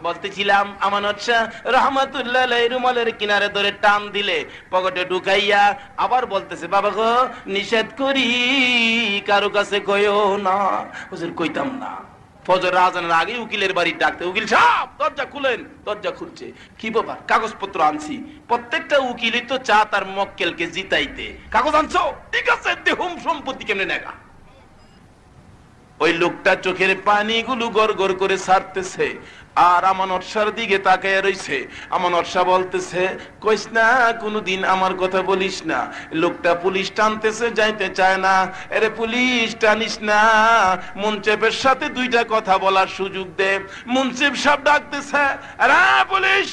বলতেছিলাম আমানত শাহ রহমাতুল্লাহ আলাইহি রুমালের কিনারে ধরে টান দিলে পকেটে ঢুকাইয়া আবার বলতেছে, বাবা গো নিষেধ করি কারো কাছে কইও না। হুজুর কইতাম না। ফজর আজানের আগে উকিলের বাড়ি ডাকতে, উকিল সাহেব দরজা খুলেন। দরজা খুলছে, কি ব্যাপার? কাগজপত্র আনছি। প্রত্যেকটা উকিলই তো চা তার মক্কেলকে জিতাইতে। কাগজ আনছো? ঠিক আছে, দেহুম সম্পত্তি কেমনে নেগা। ওই লোকটা চোখের পানিগুলো গড় গড় করে ছাড়তেছে আর আমানত শাহর দিকে তাকায় রইছে। আমানত শাহ বলতেছে, কইস না কোনদিন আমার কথা বলিস না। লোকটা পুলিশ টানতেছে, যাইতে চায় না। আরে পুলিশ টানিস না, মুনসেফের সাথে দুইটা কথা বলার সুযোগ দে। মুনসেফ সাহেব ডাকতেছে, আরে পুলিশ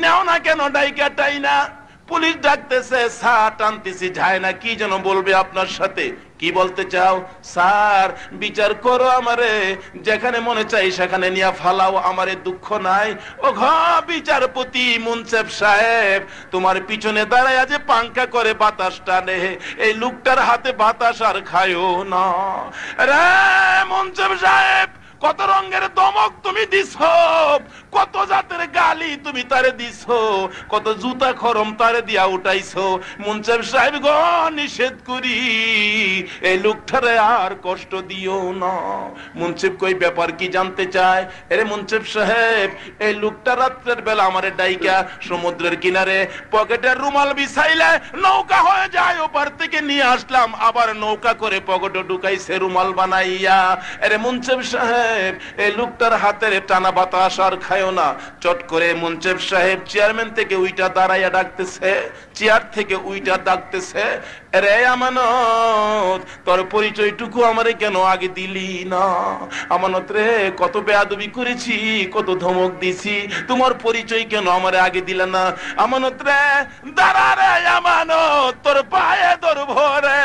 নেও না কেন ডাইকাটাই না। পুলিশ ডাকতেছে, স্যার টানতেছি যায় না, কি যেন বলবে আপনার সাথে। কি বলতে চাও? স্যার বিচার করো আমারে, যেখানে মনে চাই সেখানে নিয়ে ফালাও, আমারে দুঃখ নাই। ও ঘ বিচারপতি মুনসেফ সাহেব, তোমার পিছনে দাঁড়ায় যে পাঙ্খা করে বাতাস টানে, এই লোকটার হাতে বাতাস আর খায়ও না। রে মুনসেফ সাহেব, কত রঙের দমক তুমি দিছো, কত জাতের গালি তুমি তারে দিছো, কত জুতা খরম তারে দিয়া উঠাইছো। মুনসেফ সাহেব গো নিষেধ করি, এই লোকটারে আর কষ্ট দিও না। মুনসেফ কই ব্যাপার কি জানতে চায়? আরে মুনসেফ সাহেব, এই লোকটা রাত্রের বেলা আমারে ডাইকা সমুদ্রের কিনারে পকেটের রুমাল বিছাইলে নৌকা হয়ে যায়, ওপার থেকে নিয়ে আসলাম, আবার নৌকা করে পকেটে ঢুকাইছে রুমাল বানাইয়া। আরে মুনসেফ সাহেব, এই লোকটার হাতের টানা বাতাস আর খায়ও না। চট করে মুনসেফ সাহেব চেয়ারম্যান থেকে উইটা দাঁড়াইয়া ডাকতেছে, চেয়ার থেকে উইটা ডাকতেছে, রে আমানত তোর পরিচয়টুকু আমারে কেন আগে দিলি না? আমানত রে, কত বেয়াদবি করেছি, কত ধমক দিছি, তোমার পরিচয় কেন আমারে আগে দিলে না? আমানত রে, দাঁড়া রে আমানত, তোর পায়ে ধরবো রে,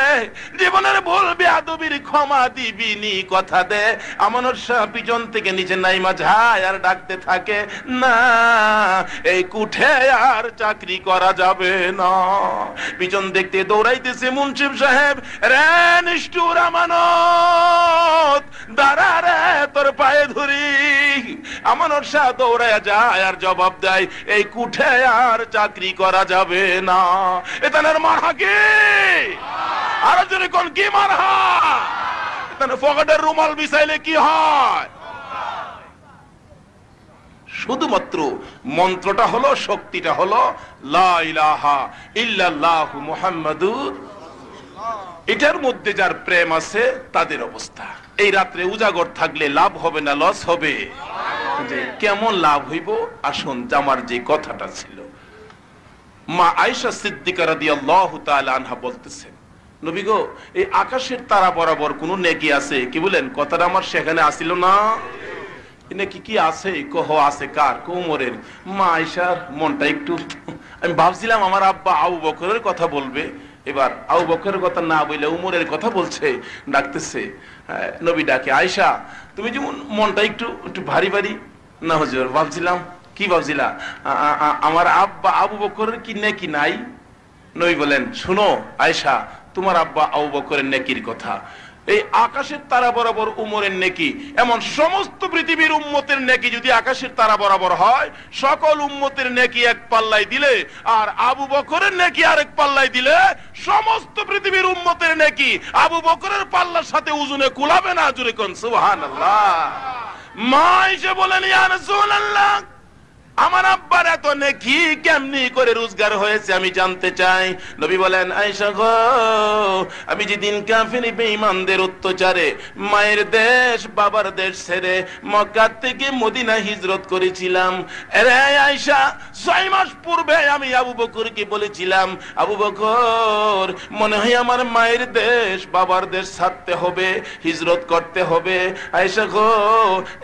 জীবনের ভুল বেয়াদবির ক্ষমা দিবিনি, কথা দে। আমানত শাহ পিছন থেকে নিচে নাইমা যায় আর ডাকতে থাকে, না এই কুঠে আর চাকরি করা যাবে না। পিছন দেখতে দৌড়াইতেছে মুনসিফ সাহেব, রে নিষ্ঠুর আমানত, দাঁড়া রে তোর পায়ে ধরি। আমানত শাহ দৌড়ায় যায় আর জবাব দেয়, এই কুঠে আর চাকরি করা যাবে না। এতানের মারহা কি? আর যদি কোন কি মারহা? এতানে পকেটের রুমাল বিছাইলে কি হয়? শুধুমাত্র মন্ত্রটা হলো, শক্তিটা হলো লা ইলাহা ইল্লাল্লাহু মুহাম্মাদুর। এটার মধ্যে যার প্রেম আছে তাদের অবস্থা। এই রাত্রে উজাগর থাকলে লাভ হবে না লস হবে? যে কেমন লাভ হইব, আসুন জামার যে কথাটা ছিল। মা আয়েশা সিদ্দিকা রাদিয়াল্লাহু তাআলা আনহা বলতেছেন, নবী গো এই আকাশের তারা বরাবর কোন নেকি আছে? কি বলেন? কথাটা আমার সেখানে আসিল না? নাকি কি আছে? কহ আছে। কার? কোমরের। মা আয়েশার মনটা একটু, আমি ভাবছিলাম আমার আব্বা আবু বকরের কথা বলবে, এবার আবু বকরের কথা না বলে উমরের কথা বলছে। ডাকতেছে, নবী ডাকে, আয়েশা তুমি যেমন মনটা একটু একটু ভারী ভারী। না হুজুর, ভাবছিলাম। কি ভাবছিলা? আমার আব্বা আবু বকরের কি নেকি নাই? নবী বলেন, শুনো আয়েশা, তোমার আব্বা আবু বকরের নেকির কথা, এই আকাশের তারা বরাবর উমরের নেকি, এমন সমস্ত পৃথিবীর উম্মতের নেকি যদি আকাশের তারা বরাবর হয়, সকল উম্মতের নেকি এক পাল্লাই দিলে আর আবু বকরের নেকি আরেক পাল্লাই দিলে, সমস্ত পৃথিবীর উম্মতের নেকি আবু বকরের পাল্লার সাথে ওজনে কুলাবে না। জোরে কোন সুবহানাল্লাহ। মা এসে বলেন, ইয়া রাসূলুল্লাহ, আমার আব্বার এত নেকি কেমনি করে রোজগার হয়েছে আমি জানতে চাই। নবী বলেন, আয়েশা গো, আমি যেদিন কাফির বেঈমানদের অত্যাচারে মায়ের দেশ বাবার দেশ ছেড়ে মক্কা থেকে মদিনা হিজরত করেছিলাম, আরে আয়েশা 6 মাস পূর্বে আমি আবু বকরকে বলেছিলাম, আবু বকর মনে হয় আমার মায়ের দেশ বাবার দেশ ছাড়তে হবে, হিজরত করতে হবে। আয়েশা গো,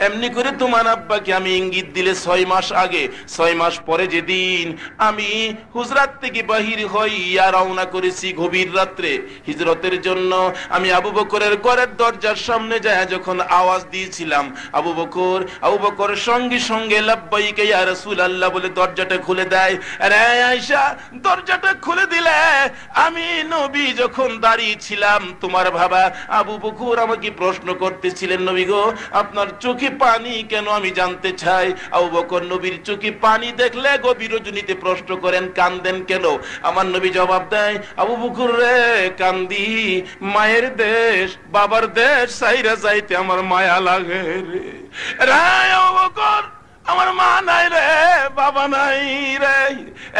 এমনি করে তোমার আব্বাকে আমি ইঙ্গিত দিলে 6 মাস আগে সঙ্গে 6 মাস পরে যেদিন আমি হুজরাত থেকে বাহির হইয়া রওনা করেছি গভীর রাত্রে হিজরতের জন্য, আমি আবু বকরের ঘরের দরজার সামনে যায় যখন আওয়াজ দিয়েছিলাম আবু বকর সঙ্গে সঙ্গে লাব্বাইকা ইয়া রাসূলুল্লাহ বলে দরজাটা খুলে দেয়। আরে আয়েশা, দরজাটা খুলে দিলে আমি নবী যখন দাঁড়িয়ে ছিলাম তোমার বাবা আবু বকর আমাকে প্রশ্ন করতেছিলেন, নবী গো আপনার চোখে পানি কেন আমি জানতে চাই। আবু বকর নবীর চোখে পানি দেখলে গভীর রজনীতে প্রশ্ন করেন কাঁদেন কেন। আমার নবী জবাব দেয়, আবু বকর রে কান্দি মায়ের দেশ বাবার দেশ সাইরা যাইতে আমার মায়া লাগে রে। আবু বকর আমার মা নাই রে বাবা নাই রে,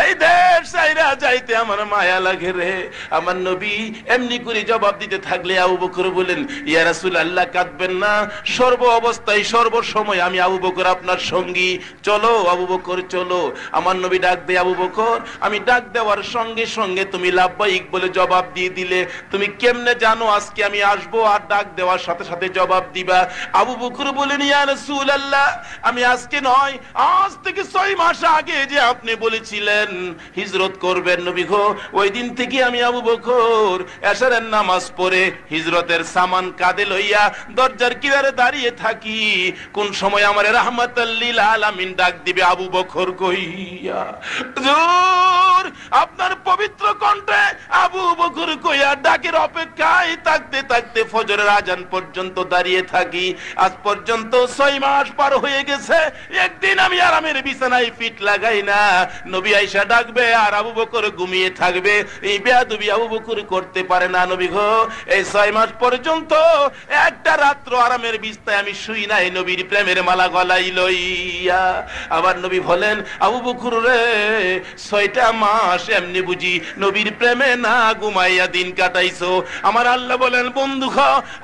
এই দেশ সাইরা যাইতে আমার মায়া লাগে রে। আমার নবী এমনি করে জবাব দিতে থাকলে আবু বকর বলেন, ইয়া রাসূলুল্লাহ কাঁদবেন না, সর্ব অবস্থায় সর্বসময় আমি আবু বকর আপনার সঙ্গী, চলো আবু বকর চলো। আমার নবী ডাক দেয় আবু বকর, আমি ডাক দেওয়ার সঙ্গে সঙ্গে তুমি লাব্বাইক বলে জবাব দিয়ে দিলে, তুমি কেমনে জানো আজকে আমি আসবো আর ডাক দেওয়ার সাথে সাথে জবাব দিবা। আবু বকর বলেন, ইয়া রাসূলুল্লাহ আমি আজকে আজ থেকে 6 মাস আগে যে আপনি বলেছিলেন হিজরত করবেন নবী গো, ওই দিন থেকে আমি আবু বকর এশারের নামাজ পড়ে হিজরতের সামান কাঁধে লইয়া দরজার কিনারে দাঁড়িয়ে থাকি, কোন সময় আমার রাহমাতাল লিল আলামিন ডাক দিবে আবু বকর কইয়া। হুজুর আপনার পবিত্র কণ্ঠে আবু বকর কইয়া ডাকের অপেক্ষায় থাকতে থাকতে ফজরের আজান পর্যন্ত দাঁড়িয়ে থাকি। আজ পর্যন্ত 6 মাস পার হয়ে গেছে, একদিন আমি আরামের বিছানায় ফিট লাগাই না, নবী আয়েশা ডাকবে আর আবু বকর ঘুমিয়ে থাকবে, এই বেয়াদবি আবু বকর করতে পারে না নবী গো। এই 6 মাস পর্যন্ত একটা রাত্র আরামের বিছানায় আমি শুই নাই নবীর প্রেমের মালা গলায় লইয়া। আবার নবী বলেন, আবু বকর রে 6টা মাস এমনি বুঝি নবীর প্রেমে না ঘুমাইয়া দিন কাটাইছো। আমার আল্লাহ বলেন, বন্ধু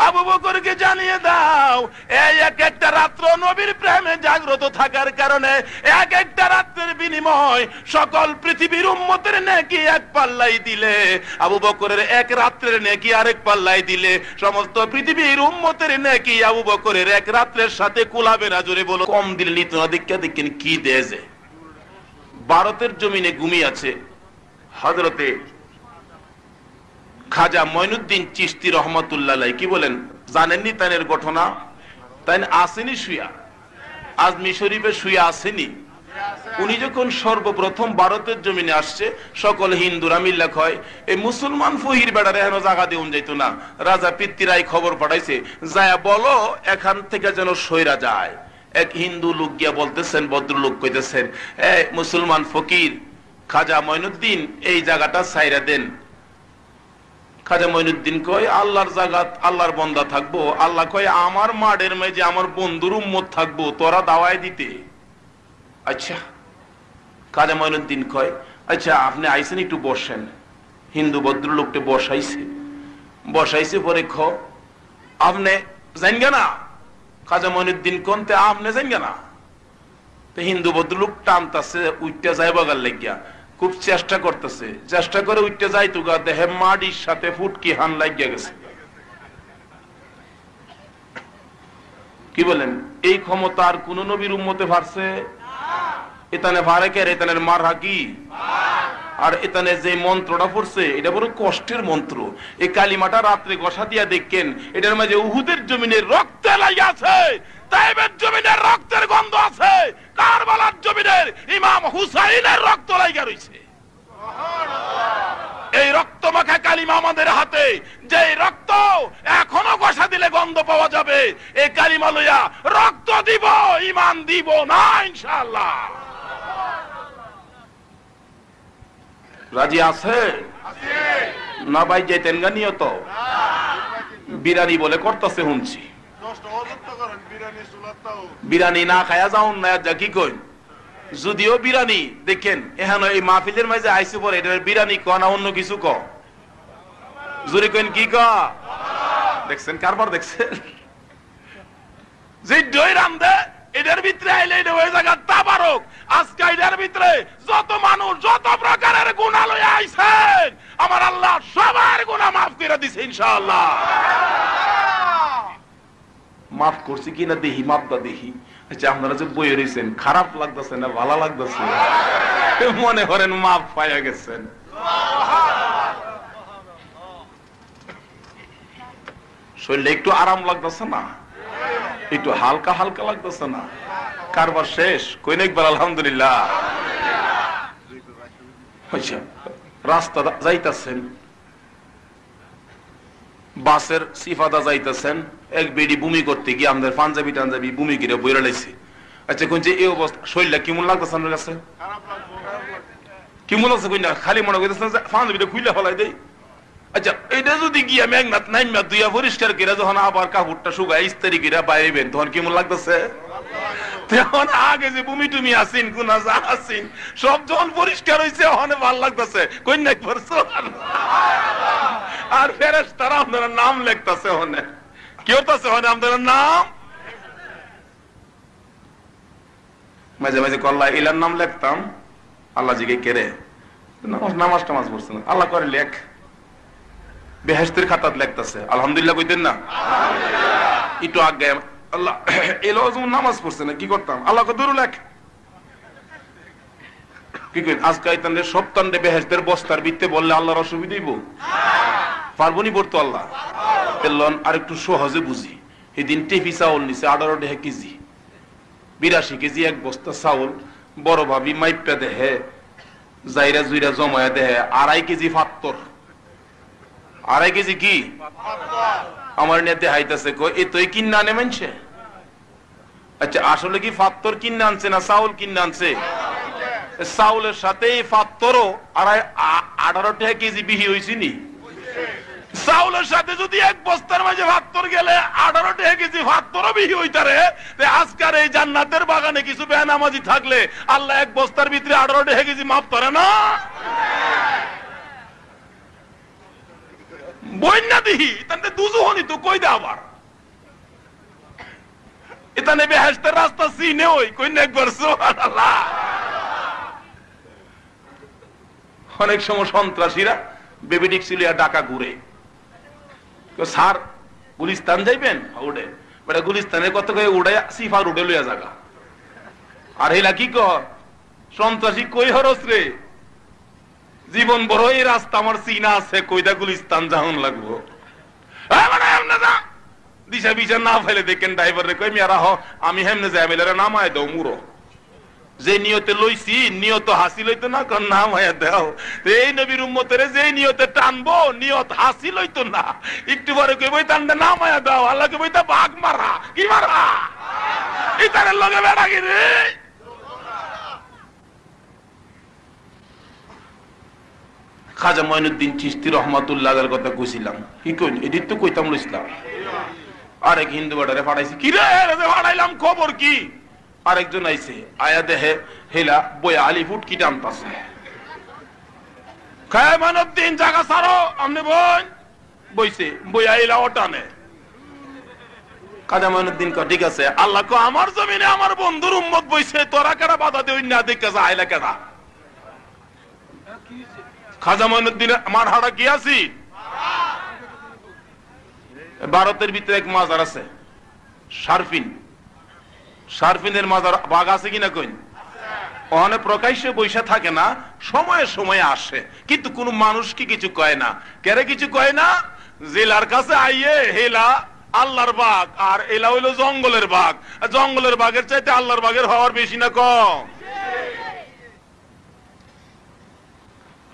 আবু বকরকে জানিয়ে দাও এই এক একটা রাত্র নবীর প্রেমে জাগ্রত থাকার কারণে এক একটা রাতের বিনিময় সকল পৃথিবীর উম্মতের নেকি এক পাল্লাই দিলে, আবু বকরের এক রাত্রের নেকি আরেক পাল্লাই দিলে সমস্ত পৃথিবীর উম্মতের নেকি আবু বকরের এক রাত্রের সাথে কুলাবে না। জোরে বলো কম দিলে নিত না। দেখেন কি দেশে ভারতের জমিনে ঘুমিয়ে আছে হযরতে খাজা মঈনুদ্দিন চিশতি রহমাতুল্লাহ আলাইহি। কি বলেন জানেননি তানের ঘটনা? তাই আসেনি শুয়া, আজমি শরীফে শুয়ে আসেনি। উনি যখন সর্বপ্রথম ভারতের জমিনে আসছে সকল হিন্দুরা মিল্লা কয় এই মুসলমান ফহির বেড়ারে এখনো জায়গা দেউন যাইতো না, রাজা পিতৃরাই খবর পাঠাইছে যায় বলো এখান থেকে যেন সইরা যায়। এক হিন্দু লোক গিয়া বলতেছেন, ভদ্রলোক কইতেছেন, মুসলমান ফকির খাজা মঈনুদ্দিন এই জায়গাটা ছাইরা দেন। খাজা মঈনুদ্দিন কয় আল্লাহর জায়গা আল্লাহর বান্দা থাকবো, আল্লাহ কয় আমার মাঠের মাঝে আমার বন্ধুর উম্মত থাকবো, তোরা দাওয়ায় দিতে। আচ্ছা খাজা মঈনুদ্দিন কয় আচ্ছা আপনি আইসেন একটু বসেন। হিন্দু ভদ্রলোকটা বসাইছে পরে আপনি জানগা না? খাজা মঈনুদ্দিন কোনতে আপনি জানগা না? তো হিন্দু ভদ্রলোক টানতাছে উইটা যাইবাগার লাগিয়া, খুব চেষ্টা করতেছে, চেষ্টা করে উঠতে যাই তো গা দেহে মাটির সাথে ফুটকি হান লাগিয়া গেছে। কি বলেন এই ক্ষমতা আর কোন নবীর উম্মতে পারছে? এখানে পারে কে? এখানের মার হাকি আর এখানে যে মন্ত্রটা পড়ছে এটা বড় কষ্টের মন্ত্র। এই কালিমাটা রাত্রে গসা দিয়া দেখেন, এটার মাঝে উহুদের জমিনের রক্তে লাগিয়ে আছে, তাইবের জমিনের রক্তের গন্ধ আছে, কারবালার জমিনের ইমাম হুসাইনের রক্ত লাগিয়া রইছে। এই রক্ত মাখা কালিমা আমাদের হাতে, যে রক্ত এখনো গসা দিলে গন্ধ পাওয়া যাবে। এই কালিমা লইয়া রক্ত দিব, ঈমান দিব না ইনশাআল্লাহ। রাজি আছে না ভাই? যেতেন গা নিয়ত বিরানি বলে করতেছে শুনছি, বিরানি না খায়া যাউন না যা কি কই। যদিও বিরানি দেখেন এখানে এই মাহফিলের মাঝে আইসে পরে এটা বিরানি ক না অন্য কিছু ক? জোরে কইন কি ক? দেখছেন কারবার দেখছেন যে দই রান্দে এটার ভিতরে আইলে এটা হয়ে জায়গা তাবারক। আজকে এটার ভিতরে যত মানুষ যত প্রকারের গুনাহ লইয়া আইছেন আমার আল্লাহ সবার গুনাহ মাফ করে দিছে ইনশাআল্লাহ। মাফ করছি কিনা দেখি, মাপটা দেখি। আচ্ছা আপনারা যে বই রয়েছেন খারাপ লাগতেছে না ভালো লাগতেছে? মনে করেন মাপ পাইয়া গেছেন। শরীরে একটু আরাম লাগতেছে না? একটু হালকা হালকা লাগতেছে না? কারবার শেষ কই না একবার আলহামদুলিল্লাহ। আচ্ছা রাস্তা যাইতেছেন, বাসের সিফাদা যাইতেছেন, এক বেডি বমি করতে গিয়ে আমাদের পাঞ্জাবি টাঞ্জাবি বমি করে বইরা লাইছে। আচ্ছা কোন যে এই অবস্থা শরীরটা কেমন লাগতেছে আপনার কাছে? কেমন লাগছে কই না? খালি মনে করতেছেন পাঞ্জাবিটা খুলে ফেলাই দেই। আচ্ছা এটা যদি গিয়া মেঘনাথ নাইমা দুইয়া পরিষ্কার করে যখন আবার কাপড়টা শুকায় ইস্তারি করে বাইরেবেন তখন কেমন লাগতেছে? তখন আগে যে বমি টুমি আসিন গুনা যা আসিন সব যখন পরিষ্কার হয়েছে ওখানে ভালো লাগতেছে কই না? আর ফেরেশতারা আপনারা নাম লিখতেছে ওখানে, কি হতেছে ওখানে আপনারা নাম। মাঝে মাঝে কল্লা ইলার নাম লিখতাম, আল্লাহ জিকে কেড়ে নামাজ টামাজ পড়ছে না, আল্লাহ করে লেখ বেহেশতের খাতাত লেখতেছে আলহামদুলিল্লাহ কইতেন না? একটু আগে আল্লাহ এলো নামাজ পড়ছে না, কি করতাম? আল্লাহ দূর লেখ কি কই আজকে আইতানে সপ্তাহে বেহেশতের বস্তার ভিত্তে বললে আল্লাহর অসুবিধা হইব? পারবো নি পড়তো আল্লাহ? তেলন আর একটু সহজে বুঝি। এদিন টেপি চাউল নিছে 18 টাকা কেজি, 82 কেজি এক বস্তা চাউল। বড় ভাবি মাইপা দেহে জাইরা জুইরা জমায়া দেহে 2.5 কেজি ফাত্তর। 2.5 কেজি কি আমার নেতে হাইতাছে কই এ তুই কিনা আনে মানছে? আচ্ছা আসলে কি ফাত্তর কিনে আনছে না চাউল কিনে আনছে? চাউলের সাথে ফাত্তরও 18 টাকা কেজি বিহি হয়েছে নি? চাউলের সাথে যদি এক বস্তার মাঝে ফাত্তর গেলে 18 টাকা কেজি ফাত্তরও বিহি হইতারে, আজকার এই জান্নাতের বাগানে কিছু বেনামাজি থাকলে আল্লাহ এক বস্তার ভিতরে 18 টাকা কেজি মাপ করে না? বন্যা দিহি তাতে দুজুহনি তো কই দে আবার এখানে বেহেশতের রাস্তা চিনে ওই কই না একবার সুবহানাল্লাহ। অনেক সময় সন্ত্রাসীরা বেবিডিক সিলিয়া ডাকা ঘুরে স্যার গুলিস্তান যাইবেন উড়ে বেটা গুলিস্তানের কত করে উড়ে সিফার উড়ে লইয়া জায়গা। আর হেলা কি কর সন্ত্রাসী কই হরস রে জীবন বড় এই রাস্তা আমার চিনা আছে কইদা গুলিস্তান যাওন লাগবো দিশা বিশা না ফেলে দেখেন ড্রাইভার রে কই মিয়ারা হ আমি হেমনে যাই মেলারে নামায় দাও মুরো যে নিয়তে লইছি নিয়ত হাসিল হইতো না কোন নামায়া দাও। এই নবীর উম্মতের যে নিয়তে টানবো নিয়ত হাসিল হইতো না, একটু পরে কইবই টানতে নামায়া দাও। আল্লাহ কইবই তা বাঘ মারা কি মারা ইতারের লগে বেড়া কি রে। খাজা মঈনুদ্দিন চিশতি রহমাতুল্লাহর কথা কইছিলাম, কি কইন এদিক তো কইতাম লইছিলাম। আরেক হিন্দু বাড়ারে ফাড়াইছি কি রে ফাড়াইলাম খবর কি? আরেকজন আইছে আয়া দেহে হেলা বই আলি ফুট কি টানতাছে খায় মানবদিন জায়গা ছাড়ো আমনে বই বইছে বই আইলা ওটানে। খাজা মঈনুদ্দিন কয় ঠিক আছে আল্লাহ কো আমার জমিনে আমার বন্ধুর উম্মত বইছে তোরা কেডা বাধা দেই না দেখে যা আইলা কেডা? খাজা মঈনুদ্দিন আমার হাড়া কি আছি? ভারতের ভিতরে এক মাজার আছে শারফিন, শারফিনের মাজার বাঘ আছে কিনা কইন? ওখানে প্রকাশ্যে বৈশা থাকে না, সময়ে সময়ে আসে, কিন্তু কোন মানুষ কি কিছু কয় না। কেরে কিছু কয় না? জেলার কাছে আইয়ে হেলা আল্লাহর বাঘ আর এলা হইলো জঙ্গলের বাঘ। জঙ্গলের বাঘের চাইতে আল্লাহর বাঘের হওয়ার বেশি না কম?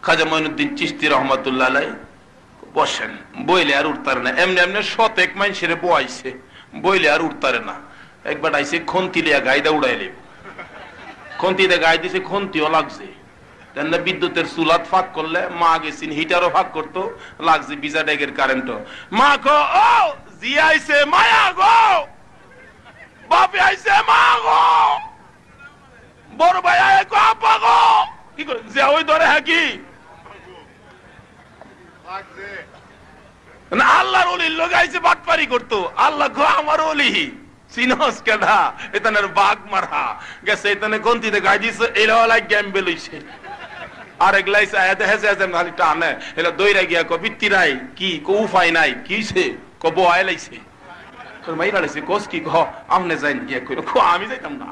খাজা মঈনুদ্দিন চিশতি রহমাতুল্লাহ আলাইহি বসেন, বইলে আর উঠতারে না। এমনি এমনি শতেক মানুষের বইছে, বইলে আর উঠতারে না। একবার আইসে খন্তি লিয়া গাইদা উড়াইলে, খন্তিতে গাই দিছে, খন্তিও লাগছে। বিদ্যুতের চুলাত ফাঁক করলে মা গেছেন হিটারও ফাঁক করতো, লাগছে বিজা ডেগের কারেন্টও। মা গো ও জি আইছে, মায়া গো বাপে আইছে, মা গো বড় ভাই আয় গো আপা গো কি করে যে ওই ধরে হ্যাঁ কি আল্লাহর ওলির লোক আইছে বাটপারি করতো। আল্লাহ গো আমার ওলি চিনস কেডা এতানের বাঘ মারা গেছে, এতানে গন্তিতে গাই দিছে এলাওয়ালাই গ্যাম্বে লইছে। আর এগলাইছে আয়াতে হেসে হেসে খালি টানে এলা দইরা গিয়া ক বিত্তিরাই কি কো উফাই নাই কিছে ক বয় লাইছে মাইরা লাইছে কোস কি কহ আমনে যাইন গিয়া কইলো কো আমি যাইতাম না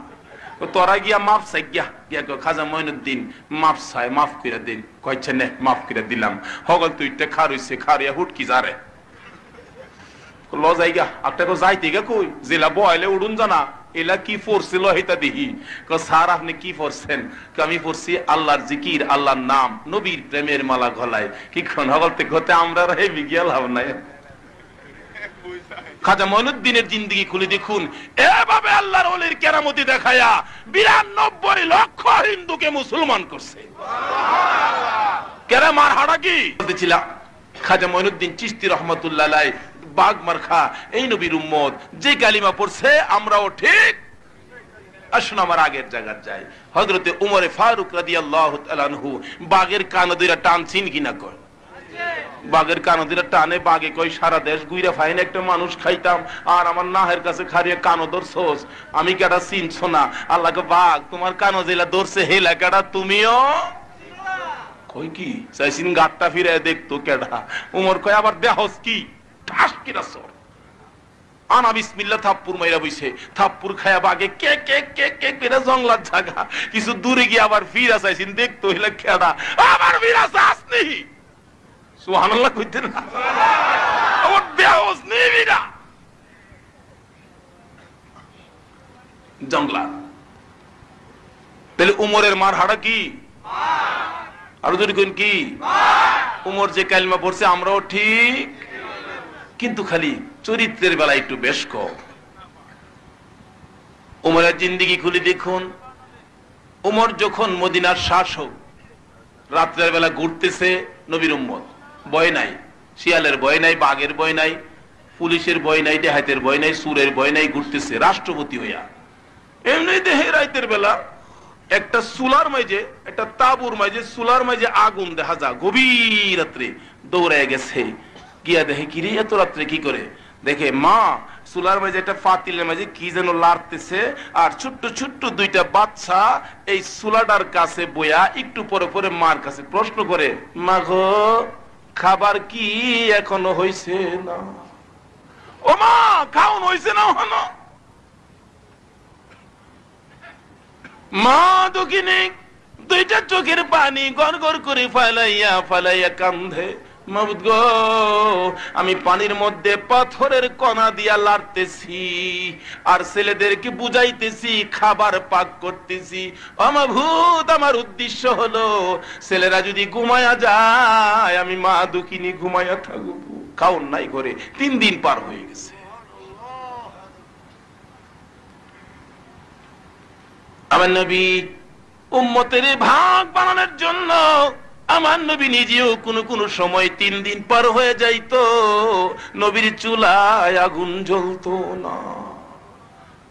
তোরা গিয়া মাফ চাই গিয়া খাজা মঈনুদ্দিন মাফ চাই মাফ করে দিন কইছে নে মাফ করে দিলাম হগল তুইতে খারইছে খারিয়া হুটকি যারে লো যাইগা আপনাকে যাইতে গা কই জেলা বয়লে উড়ুন জানা এলা কি পড়ছিল এটা দেখি স্যার আপনি কি পড়ছেন আমি পড়ছি আল্লাহর জিকির আল্লাহর নাম নবীর প্রেমের মালা গলায় কি হগলতে হতে আমরা হেবি গিয়া লাভ নাই খাজা মঈনুদ্দিনের জিন্দেগি খুলে দেখুন এভাবে আল্লাহর ওলির কেরামতি দেখায়া 92 লক্ষ হিন্দুকে মুসলমান করছে কেরামার হাড়া কি বলতেছিলাম খাজা মঈনুদ্দিন চিশতি রহমাতুল্লাহ আলাইহি বাগমারখা এই নবীর উম্মত যে কালিমা পড়ছে আমরাও ঠিক। আসুন আমার আগের জায়গায় যাই। হযরতে উমরে ফারুক রাদিয়াল্লাহু তাআলা আনহু বাগের কান ধরে টানছিন কিনা কয় বাগের কান ধরে টানে বাগে কই সারা দেশ গুইরা ফাইন একটা মানুষ খাইতাম আর আমার নাহের কাছে খারিয়ে কানো ধরছস আমি কেডা চিনছো না আল্লাহকে বাগ তোমার কানো জেলা ধরছে হেলা কেডা তুমিও কই কি চাইছিন গাটটা ফিরে দেখতো কেডা উমর কয় আবার দেহস কি ঠাস কিরা সর আনা বিসমিল্লাহ থাপ্পুর মাইরা বইছে থাপ্পুর খায়া বাগে কে কে কে কে করে জঙ্গলার জায়গা কিছু দূরে গিয়ে আবার ফিরা চাইছিন দেখতো হেলা কেডা আবার ফিরা আসনি সুবহানাল্লাহ কইতেন না আবার দেহস নিবিরা জঙ্গলা তাহলে উমরের মার হাড়া কি আর যদি কোন কি উমর যে কালিমা পড়ছে আমরাও ঠিক কিন্তু খালি চরিত্রের বেলা একটু বেশ কম। উমরের জিন্দেগি খুলে দেখুন উমর যখন মদিনার শাসক রাত্রের বেলা ঘুরতেছে নবীর উম্মত ভয় নাই শিয়ালের ভয় নাই বাঘের ভয় নাই পুলিশের ভয় নাই ডাকাতের ভয় নাই সুরের ভয় নাই ঘুরতেছে রাষ্ট্রপতি হইয়া এমনি দেহে রাতের বেলা একটা সুলার মাঝে একটা তাবুর মাঝে সুলার মাঝে আগুন দেখা যা গভীর রাত্রে দৌড়ে গেছে গিয়া দেখে কিরে এত রাত্রে কি করে দেখে মা সুলার মাঝে একটা পাতিলের মাঝে কি যেন লাড়তেছে আর ছোট্ট ছোট্ট দুইটা বাচ্চা এই সুলাটার কাছে বইয়া একটু পরে পরে মার কাছে প্রশ্ন করে মা গো খাবার কি এখনো হইছে না ও মা খাওন হইছে না হনো মা দুঃখিনী দুইটা চোখের পানি গড় গড় করে ফালাইয়া ফালাইয়া কান্দে মাবুদ গো আমি পানির মধ্যে পাথরের কণা দিয়া লাড়তেছি আর ছেলেদেরকে বুঝাইতেছি খাবার পাক করতেছি মাবুদ আমার উদ্দেশ্য হলো ছেলেরা যদি ঘুমায়া যায় আমি মা দুঃখিনী ঘুমায়া থাকবো খাওন নাই করে 3 দিন পার হয়ে গেছে। আমার নবী উম্মতের ভাগ বানানোর জন্য আমার নবী নিজেও কোন সময় 3 দিন পার হয়ে যাইতো নবীর চুলায় আগুন জ্বলতো না।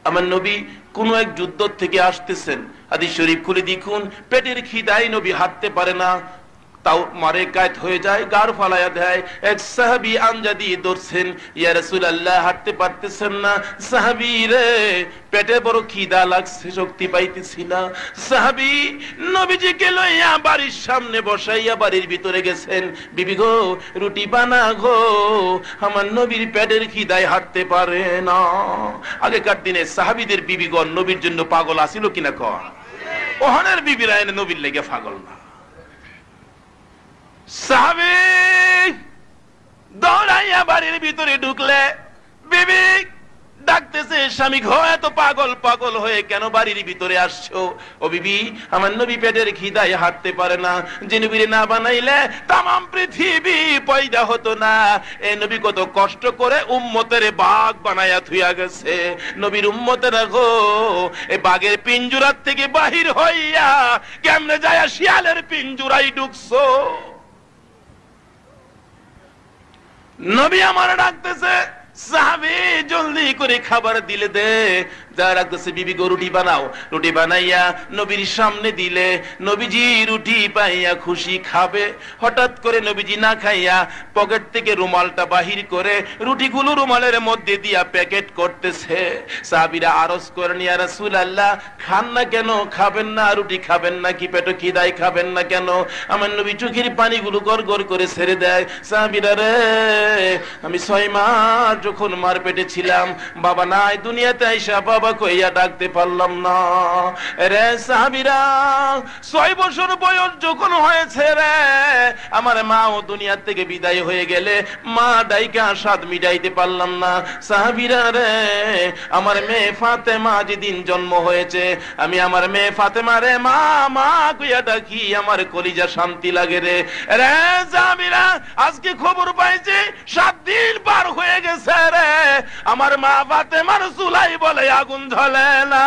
আমার নবী কোন এক যুদ্ধ থেকে আসতেছেন হাদিস শরীফ খুলে দেখুন পেটের খিদায় নবী হাঁটতে পারে না তাও মারে কায়ত হয়ে যায় গার ফালায়া দেয় এক সাহাবী আনজাদি ধরছেন ইয়া রাসূলুল্লাহ হাঁটতে পারতেছেন না সাহাবী রে পেটে বড় খিদা লাগছে শক্তি পাইতেছি না সাহাবী নবীজিকে লইয়া বাড়ির সামনে বসাইয়া বাড়ির ভিতরে গেছেন বিবি গো রুটি বানা গো আমার নবীর পেটের খিদায় হাঁটতে পারে না। আগেকার দিনে সাহাবীদের বিবিগণ নবীর জন্য পাগল আছিল কিনা কন ওহানের বিবিরা এনে নবীর লেগে পাগল না। সাহাবী দৌড়াইয়া বাড়ির ভিতরে ঢুকলে বিবি ডাকতেছে স্বামী গো এত পাগল পাগল হয়ে কেন বাড়ির ভিতরে আসছো ও বিবি আমার নবী পেটের খিদায় হাঁটতে পারে না যে নবীরে না বানাইলে তামাম পৃথিবী পয়দা হতো না এই নবী কত কষ্ট করে উম্মতের বাঘ বানায়া থুইয়া গেছে নবীর উম্মতেরা গো এই বাঘের পিঞ্জুরার থেকে বাহির হইয়া কেমনে যায় শিয়ালের পিঞ্জুরাই ঢুকছো নবী আমার ডাকতেছে সাহাবী জলদি করে খাবার দিলে দে যা রাখতেছে, বিবি গো রুটি বানাও। রুটি বানাইয়া নবীর সামনে দিলে নবীজি রুটি পাইয়া খুশি খাবে। হঠাৎ করে নবীজি না খাইয়া পকেট থেকে রুমালটা বাহির করে রুটিগুলো রুমালের মধ্যে দিয়া প্যাকেট করতেছে। সাহাবীরা আরজ করেন, ইয়া রাসূলুল্লাহ, খান না কেন? খাবেন না? রুটি খাবেন না কি? পেটে খিদায় খাবেন না কেন? আমার নবী চোখের পানিগুলো গড় গড় করে ছেড়ে দেয়। সাহাবীরা রে, আমি 6 মাস যখন মার পেটে ছিলাম, বাবা নাই, দুনিয়াতে আইসা বাবা কইয়া ডাকতে পারলাম না রে। সাহাবীরা 6 বছর বয়স যখন হয়েছে রে, আমার মা ও দুনিয়া থেকে বিদায় হয়ে গেলে মা ডাইকা স্বাদ মিটাইতে পারলাম না। সাহাবীরা রে, আমার মেয়ে ফাতেমা যেদিন জন্ম হয়েছে, আমি আমার মেয়ে ফাতেমা রে মা মা কইয়া ডাকি, আমার কলিজা শান্তি লাগে রে। রে সাহাবীরা, আজকে খবর পাইছি 7 দিন পার হয়ে গেছে রে, আমার মা ফাতেমার চুলাই বলে আগুন জ্বলে না।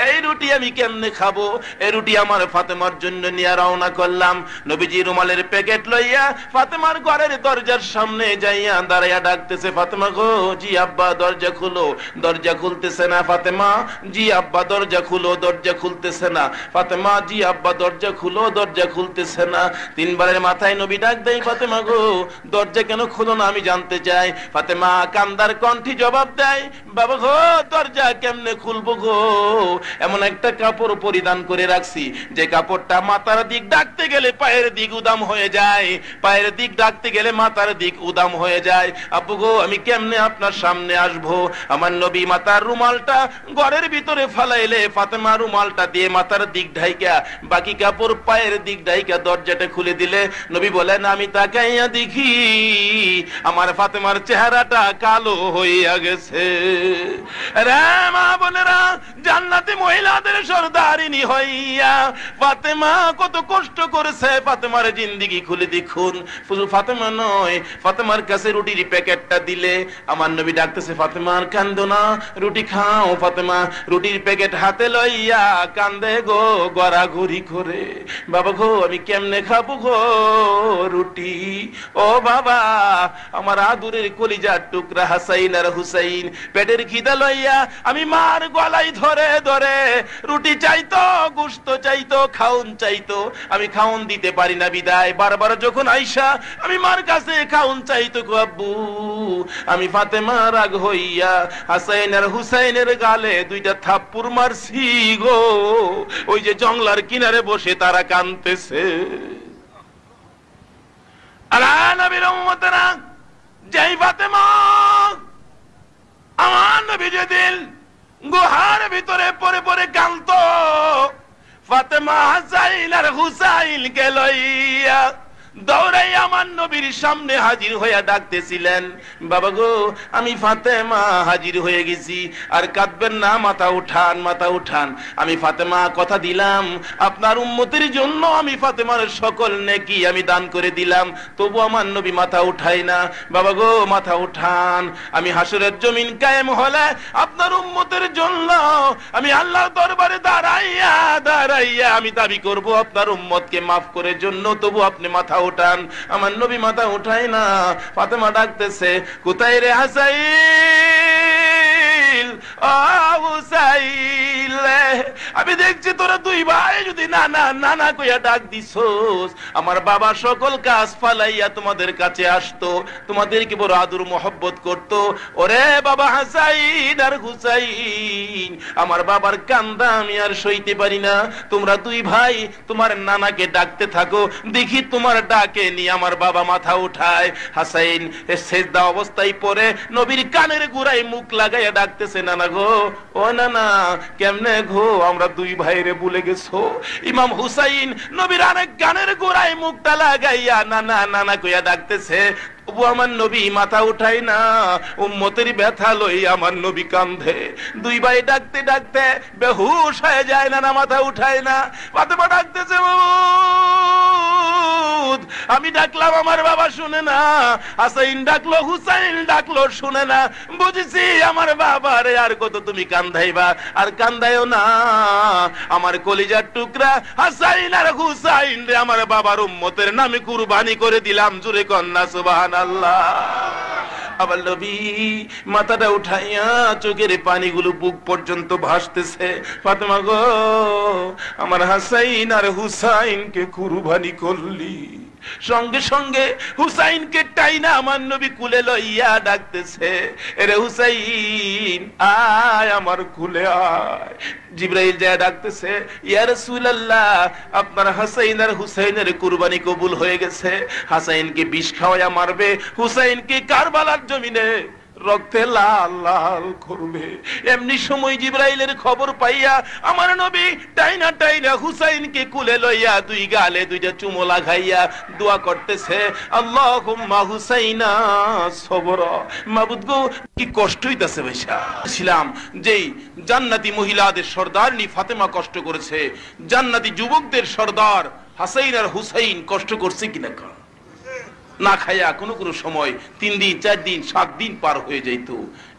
এই রুটি আমি কেমনে খাবো? এই রুটি আমার ফাতেমার জন্য নিয়ে রওনা করলাম। নবীজি রুমালের প্যাকেট লইয়া ফাতেমার ঘরের দরজার সামনে যাইয়া দাঁড়াইয়া ডাকতেছে, ফাতেমা গো, জি আব্বা দরজা খুলো। দরজা খুলতেছে না। ফাতেমা, জি আব্বা দরজা খুলো। দরজা খুলতেছে না। ফাতেমা, জি আব্বা দরজা খুলো। দরজা খুলতেছে না। 3 বারের মাথায় নবী ডাক দেয়, ফাতেমা গো, দরজা কেন খুলো না? আমি জানতে চাই। ফাতেমা কান্দার কণ্ঠে জবাব দেয়, বাবা গো, দরজা কেমনে খুলবো গো? এমন একটা কাপড় পরিধান করে রাখছি যে কাপড়টা মাথার দিক ডাকতে গেলে পায়ের দিক উদাম হয়ে যায়, পায়ের দিক ডাকতে গেলে মাথার দিক উদাম হয়ে যায়। আব্বু গো, আমি কেমনে আপনার সামনে আসবো? আমার নবী মাথার রুমালটা ঘরের ভিতরে ফালাইলে ফাতেমা রুমালটা দিয়ে মাথার দিক ঢাইকা, বাকি কাপড় পায়ের দিক ঢাইকা দরজাটা খুলে দিলে নবী বলেন, আমি তাকাইয়া দেখি আমার ফাতেমার চেহারাটা কালো হইয়া গেছে। রে মা বোনেরা, জান্নাতি মহিলাদের সরদারিনী হইয়া ফাতেমা কত কষ্ট করেছে। ফাতেমার জিন্দেগি খুলে দেখুন। শুধু ফাতেমা নয়, ফাতেমার কাছে রুটির প্যাকেটটা দিলে আমার নবী ডাকতেছে, ফাতেমা আর কান্দো না, রুটি খাও। ফাতেমা রুটির প্যাকেট হাতে লইয়া কান্দে গো গড়াগড়ি করে, বাবা গো, আমি কেমনে খাবো গো রুটি? ও বাবা, আমার আদুরের কলিজার টুকরা হাসাইন আর হুসাইন পেটের খিদা লইয়া আমি মার গলায় ধরে ধরে রুটি চাইতো, গোশত চাইতো, খাউন চাইতো। আমি খাউন দিতে পারি না বিদায় বারবার যখন আইসা আমি মার কাছে খাউন চাইতো গো আব্বু, আমি ফাতেমা রাগ হইয়া হাসাইন আর হুসাইনের গালে 2টা থাপ্পড় মারছি গো। ওই যে জংলার কিনারে বসে তারা কাঁদতেছে। আল্লাহ নবীর উম্মতেরা, যেই ফাতেমা আমার নবী যেদিন গুহার ভিতরে পরে পরে কাঁদতো, ফাতেমা হাসাইন আর হুসাইন কে লইয়া দৌড়াই আমার নবীর সামনে হাজির হইয়া ডাকতেছিলেন, বাবা গো, আমি ফাতেমা হাজির হয়ে গেছি, আর কাঁদবেন না, মাথা উঠান, মাথা উঠান। আমি ফাতেমা কথা দিলাম আপনার উম্মতের জন্য আমি ফাতেমার সকল নেকি আমি দান করে দিলাম, তবু আমার নবী মাথা উঠাই না। বাবা গো, মাথা উঠান। আমি হাসরের জমিন কায়েম হলে আপনার উম্মতের জন্য আমি আল্লাহর দরবারে দাঁড়াইয়া দাঁড়াইয়া আমি দাবি করব আপনার উম্মতকে মাফ করে জন্য, তবু আপনি মাথা উঠান। আমার নবী মাথা উঠাই না। ফাতেমা ডাকতেছে, কোথায় রে হাসাইল, ও হুসাইল, আমি দেখছি তোরা 2 ভাই যদি নানা নানা কইয়া ডাক দিছস, আমার বাবা সকল কাজ ফালাইয়া তোমাদের কাছে আসতো, তোমাদেরকে বড় আদর মোহব্বত করতো। ওরে বাবা হাসাইন আর হুসাইন, আমার বাবার কান্দা আমি আর সইতে পারি না, তোমরা 2 ভাই তোমার নানাকে ডাকতে থাকো, দেখি তোমার ডাকে নিয়ে আমার বাবা মাথা উঠায়। হাসাইন সেজদা অবস্থায় পড়ে নবীর কানের গোড়ায় মুখ লাগাইয়া ডাকতেছে, নানা গো, ও নানা, কেমনে গো, আমরা 2 ভাইরে ভুলে গেছো। ইমাম হুসাইন নবীর আরেক কানের গোড়ায় মুখটা লাগাইয়া নানা নানা কইয়া ডাকতেছে, তবু আমার নবী মাথা উঠাই না। উম্মতের ব্যথা লই আমার নবী কান্ধে। 2 ভাই ডাকতে ডাকতে বেহুশ হয়ে যায়, নানা মাথা উঠায় না। ফাতেমা ডাকতেছে, আমি ডাকলাম আমার বাবা শুনে না, হাসাইন ডাকলো, হুসাইন ডাকলো, শুনে না। বুঝেছি আমার বাবারে আর কত তুমি কান্দাইবা, আর কান্দাইও না। আমার কলিজার টুকরা হাসাইন আর হুসাইন রে আমার বাবার উম্মতের নামে কুরবানি করে দিলাম। জোরে কন্যা সুবহানাল্লাহ। আবার নবী মাথাটা উঠাইয়া চোখের পানিগুলো বুক পর্যন্ত ভাসতেছে, ফাতেমা গো আমার হাসাইন আর হুসাইনকে কুরবানি করলি। সঙ্গে সঙ্গে হুসাইনকে টাইনা আমার নবী কুলে লইয়া ডাকতেছে, এরে হুসাইন আয় আমার কুলে আয়। জিবরাইল যায় ডাকতেছে, ইয়া রাসূলুল্লাহ আপনার হাসাইন আর হুসাইনের কুরবানি কবুল হয়ে গেছে। হাসাইনকে বিষ খাওয়ায়া মারবে, হুসাইনকে কারবালার জমিনে রক্তে লাল লাল করবে। এমনি সময় জিবরাইলের খবর পাইয়া আমার নবী টাইনা টাইনা হুসাইনকে কুলে লইয়া দুই গালে দুইটা চুমো লাগাইয়া দোয়া করতেছে, আল্লাহুম্মা হুসাইনা সবরা। মাবুদ গো কি কষ্ট হইতাছে ভাইসা ছিলাম, যেই জান্নাতি মহিলাদের সর্দারনি ফাতেমা কষ্ট করেছে, জান্নাতি যুবকদের সর্দার হাসাইন আর হুসাইন কষ্ট করছে কিনা না খাইয়া কোনো কোনো সময় 3 দিন 4 দিন 7 দিন পার হয়ে যাইত।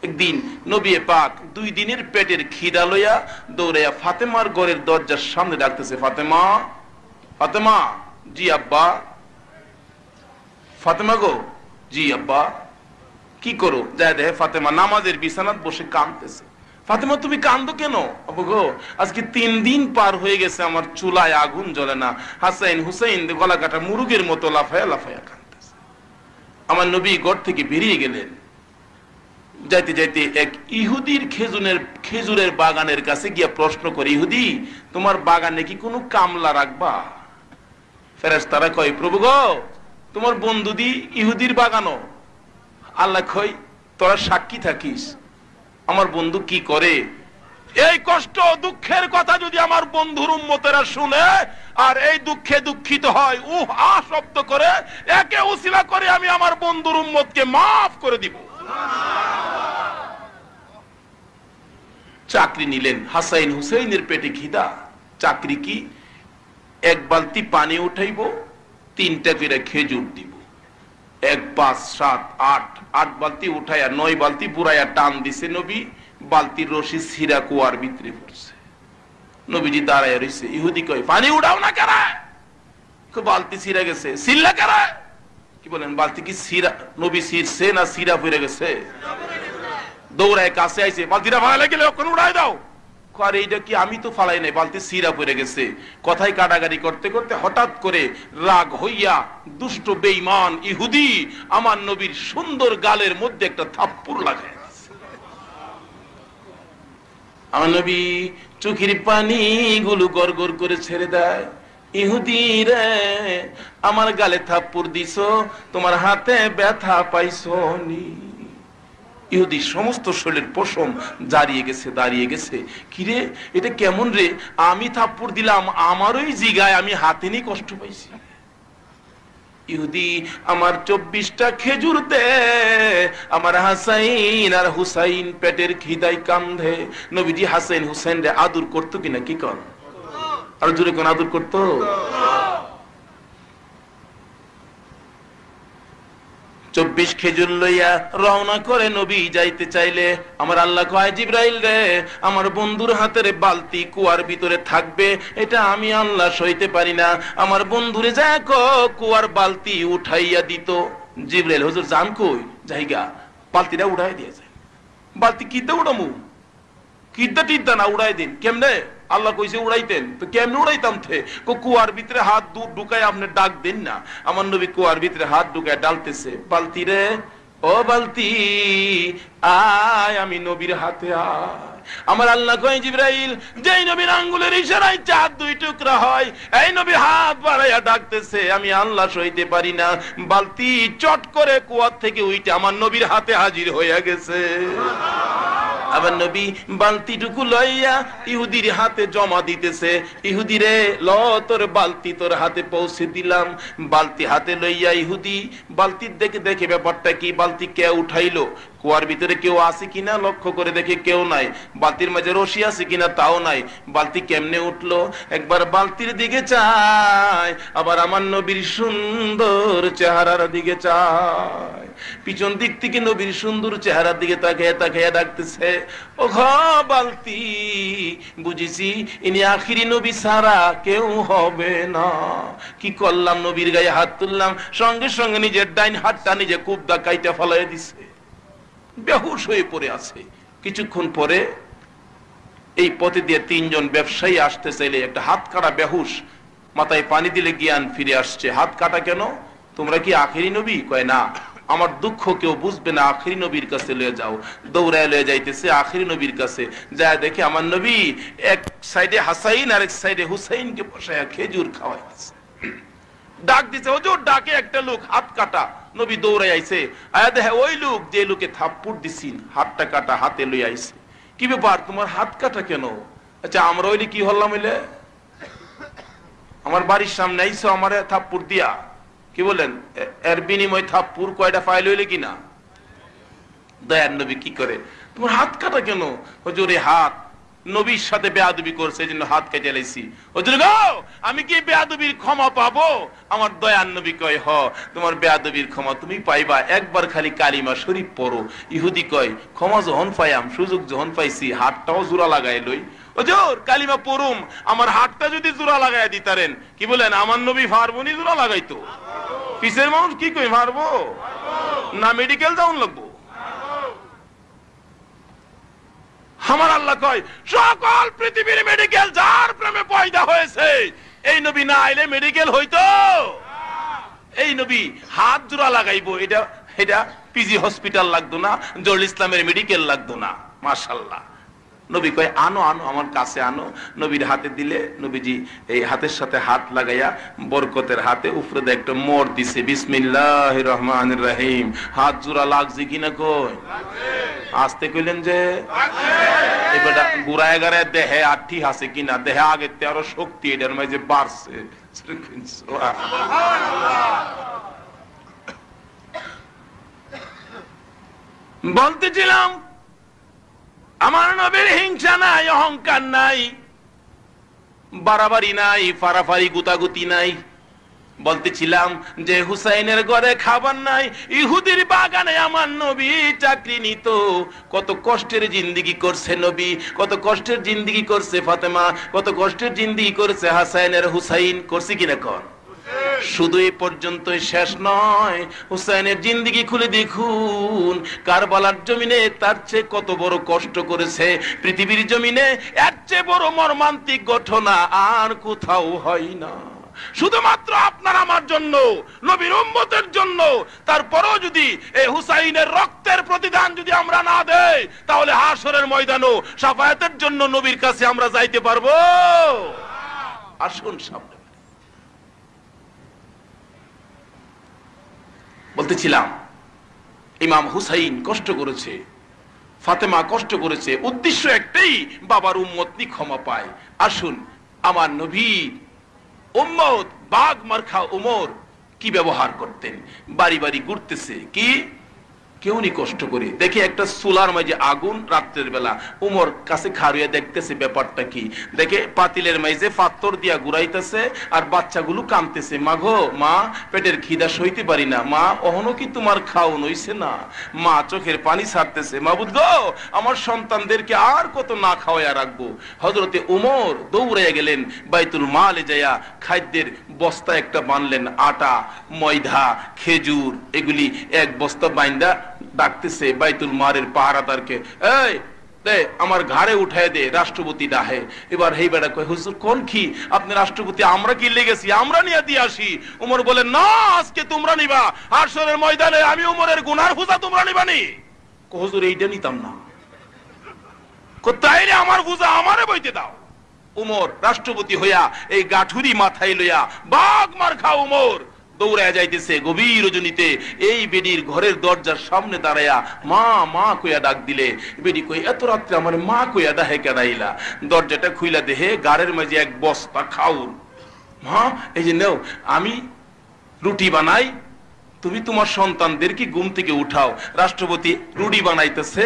একদিন নবী পাক 2 দিনের পেটের খিদা লইয়া দৌড়াইয়া ফাতেমার ঘরের দরজার সামনে ডাকতেছে, ফাতেমা ফাতেমা। জি আব্বা। ফাতেমা গো। জি আব্বা। কি করো? যায় দেখে ফাতেমা নামাজের বিছানাত বসে কাঁদতেছে। ফাতেমা তুমি কান্দো কেন? আব্বু গো আজকে 3 দিন পার হয়ে গেছে আমার চুলায় আগুন জ্বলে না, হাসাইন হুসাইন গলা কাটা মুরুগের মতো লাফায়া লাফায়া কাঁদতেছে। আমার নবী ঘর থেকে বেরিয়ে গেলেন, যাইতে যাইতে এক ইহুদির খেজুরের বাগানের কাছে গিয়া প্রশ্ন করে, ইহুদি তোমার বাগানে কি কোনো কামলা রাখবা? ফেরেশতারা কয়, প্রভু গো তোমার বন্ধু দি ইহুদির বাগানো। আল্লাহ কয়, তোরা সাক্ষী থাকিস আমার বন্ধু কি করে। এই কষ্ট দুঃখের কথা যদি আমার বন্ধুর উম্মতেরা শুনে আর এই দুঃখে দুঃখিত হয়, আ শব্দ করে একে উসিলা করে আমি আমার বন্ধুর উম্মতকে মাফ করে দিব। চাকরি নিলেন, হাসাইন হুসাইনের পেটে খিদা। চাকরি কি? 1 বালতি পানি উঠাইব, 3টা করে খেজুর দিব। 1 5 7 8 বালতি উঠাইয়া 9 বালতি পুরাইয়া টান দিছে নবী। বালতির রশি ছিঁড়া কুয়ার ভিতরে পড়ছে। নবীজি দাঁড়ায় রইছে। ইহুদি কয়, পানি উঠাও না কেন? বালতি ছিঁড়া গেছে। ছিঁড়লা কেন? কি বলেন, বালতি কি ছিঁড়া নবী ছিঁড়ছে না ছিঁড়া পড়ে গেছে? দৌড়ায় কাছে আইছে, বালতিটা ফালাই গেলে ওখানে উড়াই দাও। আরে এইটা কি, আমি তো ফালাই নাই, বালতি ছিঁড়া পড়ে গেছে। কথাই কাটাকাটি করতে করতে হঠাৎ করে রাগ হইয়া দুষ্ট বেঈমান ইহুদি আমার নবীর সুন্দর গালের মধ্যে একটা থাপ্পড় লাগায়। আমার নবী চোখের পানি গুলো গড় গড় করে ছেড়ে দেয়। ইহুদি রে আমার গালে থাপ্পড় দিছো, তোমার হাতে ব্যথা পাইছো নি? ইহুদি সমস্ত শরীরের পশম দাঁড়িয়ে গেছে। কিরে এটা কেমন রে, আমি থাপ্পড় দিলাম আমারই জিগায় আমি হাতে নিয়ে কষ্ট পাইছি। ইহুদি আমার 24টা খেজুর দে, আমার হাসাইন আর হুসাইন পেটের খিদায় কান্দে। নবীজি হাসাইন হুসাইন রে আদর করতো কিনা কি কর? আর জোরে কোন আদর করতো? চব্বিশ খেজুর লইয়া রওনা করে নবী যাইতে চাইলে আমার আল্লাহ কয়, জিবরাইল রে আমার বন্ধুর হাতের বালতি কুয়ার ভিতরে থাকবে, এটা আমি আল্লাহ সইতে পারি না, আমার বন্ধুরে যা কুয়ার বালতি উঠাইয়া দিত। জিবরাইল, হুজুর জান কই? জায়গা বালতিটা উঠাই দিয়েছে। বালতি কিদ্দা উঠামু? কিদ্দা টিদ্দা না, উড়াই দিন। কেমনে? আল্লাহ কইছে উড়াইতেন, তো কেমনে উড়াইতাম? থে কুয়ার ভিতরে হাত ঢুকায় আপনি ডাক দেন না। আমার নবী কুয়ার ভিতরে হাত ঢুকায় ডালতেছে, বালতি রে ও বালতি আয়, আমি নবীর হাতে আয়। আমার আল্লাহ কয়, জিবরাইল যেই নবীর আঙ্গুলের ইশারায় চাঁদ 2 টুকরা হয়, এই নবী হাত বাড়াইয়া ডাকতেছে, আমি আল্লাহ সইতে পারি না। বালতি চট করে কুয়ার থেকে উইঠে আমার নবীর হাতে হাজির হইয়া গেছে। আবার নবী বালতিটুকু লইয়া ইহুদির হাতে জমা দিতেছে। ইহুদি রে ল তোর বালতি তোর হাতে পৌঁছে দিলাম। বালতি হাতে লইয়া ইহুদি বালতির দেখে ব্যাপারটা কি, বালতি কে উঠাইলো, কুয়ার ভিতরে কেউ আছে কিনা লক্ষ্য করে দেখে কেউ নাই, বালতির মাঝে রশি আছে কিনা তাও নাই, বালতি কেমনে উঠলো? একবার বালতির দিকে চায়, আবার আমার নবীর সুন্দর চেহারার দিকে চায়, পিছন দিক থেকে নবীর সুন্দর চেহারার দিকে তাকিয়ে ডাকতেছে, ও বালতি বুঝেছি ইনি আখিরি নবী ছাড়া কেউ হবে না। কি করলাম? নবীর গায়ে হাত তুললাম, সঙ্গে সঙ্গে নিজের ডাইন হাতটা নিজে কুবদা কাইটা ফলাই দিছে। বেহুশ হয়ে পড়ে আছে। কিছুক্ষণ পরে এই পথে দিয়ে তিনজন ব্যবসায়ী আসতে চাইলে একটা হাত কাটা বেহুশ, মাথায় পানি দিলে জ্ঞান ফিরে আসছে। হাত কাটা কেন? তোমরা কি আখেরি নবী? কয় না, আমার দুঃখ কেউ বুঝবে না, আখেরি নবীর কাছে লয়ে যাও। দৌড়ায় লয়ে যাইতেছে আখেরি নবীর কাছে। যা দেখে আমার নবী এক সাইডে হাসাইন আর এক সাইডে হুসাইনকে বসায় খেজুর খাওয়াইতেছে। ডাক দিছে, হুজুর ডাকে একটা লোক হাত কাটা। নবী দৌড়াই আইছে, আয়া দেখে ওই লোক যে লোকে থাপ্পড় দিছিন হাতটা কাটা হাতে লই আইছে। কি ব্যাপার, তোমার হাত কাটা কেন? আচ্ছা আমরা ওইলে কি হলাম, হইলে আমার বাড়ির সামনে আইছো আমার থাপ্পড় দিয়া, কি বলেন এর বিনিময় থাপ্পড় কয়টা ফাইল হইলে কিনা? দয়ার নবী কি করে, তোমার হাত কাটা কেন? হুজুর এই হাত নবীর সাথে বেয়াদবি করছে, এই জন্য হাত কেটে লাইছি। হুজুর গো, আমি কি বেয়াদবির ক্ষমা পাবো? আমার দয়ার নবী কয়, হ তোমার বেয়াদবির ক্ষমা তুমি পাইবা, একবার খালি কালিমা শরীফ পড়ো। ইহুদি কয়, ক্ষমা যখন পাইয়াম, সুযোগ যখন পাইছি, হাতটাও জোড়া লাগাই লই। হুজুর কালিমা পড়ুম, আমার হাতটা যদি জোড়া লাগাই দিতারেন, কি বলেন আমার নবী পারবো নি জোড়া লাগাইতো? পিসের মানুষ কি কই পারবো না? মেডিকেল যাওন লাগবো? আমার আল্লাহ কয়, সকল পৃথিবীর মেডিকেল যার প্রেমে পয়দা হয়েছে, এই নবী না আইলে মেডিকেল হইতো? এই নবী হাত জোড়া লাগাইবো, এটা পিজি হসপিটাল লাগতো না, জহুরুল ইসলামের মেডিকেল লাগতো না। মাশাআল্লাহ। নবী কয়, আনো আনো আমার কাছে আনো। নবীর হাতে দিলে নবীজি এই হাতের সাথে হাত লাগাইয়া বরকতের হাতে উপরে একটা মোড় দিছে, বিসমিল্লাহির রহমানির রহিম। হাত জোড়া লাগছে কিনা? কই আসতে কইলেন যে এবার গুড়ায় গাড়ায় দেহে আঠি আছে কিনা, দেহে আগে আরো শক্তি এটার মাঝে বাড়ছে। বলতেছিলাম আমার নবীর হিংসা নাই, অহংকার নাই, বাড়াবাড়ি নাই, ফারাফারি গুতাগুতি নাই। বলতেছিলাম যে হুসাইনের ঘরে খাবার নাই, ইহুদির বাগানে আমার নবী চাকরি নিত। কত কষ্টের জিন্দেগি করছে নবী, কত কষ্টের জিন্দেগি করছে ফাতেমা, কত কষ্টের জিন্দেগি করছে হাসাইনের হুসাইন। করছে কিনা কর? শুধু এই পর্যন্তই শেষ নয়, হুসাইনের জিন্দেগি খুলে দেখুন, কারবালার জমিনে তার চেয়ে কত বড় কষ্ট করেছে। পৃথিবীর জমিনে এর চেয়ে বড় মর্মান্তিক ঘটনা আর কোথাও হয় না। শুধুমাত্র আপনার আমার জন্য, নবীর উম্মতের জন্য। তারপরও যদি এই হুসাইনের রক্তের প্রতিদান যদি আমরা না দেই, তাহলে হাশরের ময়দানও শাফায়াতের জন্য নবীর কাছে আমরা যাইতে পারবো? আসুন সামনে। বলতেছিলাম ইমাম হুসাইন কষ্ট করেছে, ফাতেমা কষ্ট করেছে, উদ্দেশ্য একটাই, বাবার উম্মত নি ক্ষমা পায়। আসুন আমার নবী উম্মত বাগ মার্খা উমর কি ব্যবহার করতেন। বাড়ি বাড়ি ঘুরতেছে, কি কেউ নি কষ্ট করে দেখে একটা চুলার মাঝে আগুন, রাত্রের বেলা উমর কাছে খাড়িয়ে দেখতেছে ব্যাপারটা কি। দেখে পাতিলের মাঝে পাথর দিয়া ঘুরাইতেছে আর বাচ্চাগুলো কাঁদতেছে, মা গো মা, পেটের খিদা সইতে পারি না মা, অহনো কি তোমার খাওন হইছে না? মা চোখের পানি ছাড়তেছে, মাবুদ গো আমার সন্তানদেরকে আর কত না খাওয়াইয়া রাখবো। হযরতে উমর দৌড়াইয়া গেলেন বাইতুল মালে যাইয়া খাদ্যের বস্তা একটা বানলেন, আটা, ময়দা, খেজুর, এগুলি এক বস্তা বাইন্দা ডাকতেছে বাইতুল মালের পাহারাদারকে, এই দে আমার ঘাড়ে উঠায় দে, রাষ্ট্রপতি ডাহে। এবার হেই বেটা কয়, হুজুর কোন কি আপনি রাষ্ট্রপতি, আমরা কি লেগেছি, আমরা নিয়ে দিয়ে আসি। উমর বলে, না আজকে তোমরা নিবা, হাশরের ময়দানে আমি উমরের গুনার বোঝা তোমরা নিবানি। হুজুর এইটা নিতাম না। তাইলে আমার বোঝা আমারে বইতে দাও। উমর রাষ্ট্রপতি হইয়া এই গাঠুরি মাথায় লইয়া বাঘ মার্খা উমর দৌড়ায় যাইতেছে গভীর রজনীতে। এই বেডির ঘরের দরজার সামনে দাঁড়ায়া মা মা কইয়া ডাক দিলে, বেডি কই এত রাত্রে আমার মা কইয়া ডাহে কেনাইলা। দরজাটা খুইলা দেহে গাড়ের মাঝে এক বস্তা খাউন। মা এই যে নেও, আমি রুটি বানাই, তুমি তোমার সন্তানদেরকে ঘুম থেকে উঠাও। রাষ্ট্রপতি রুটি বানাইতেছে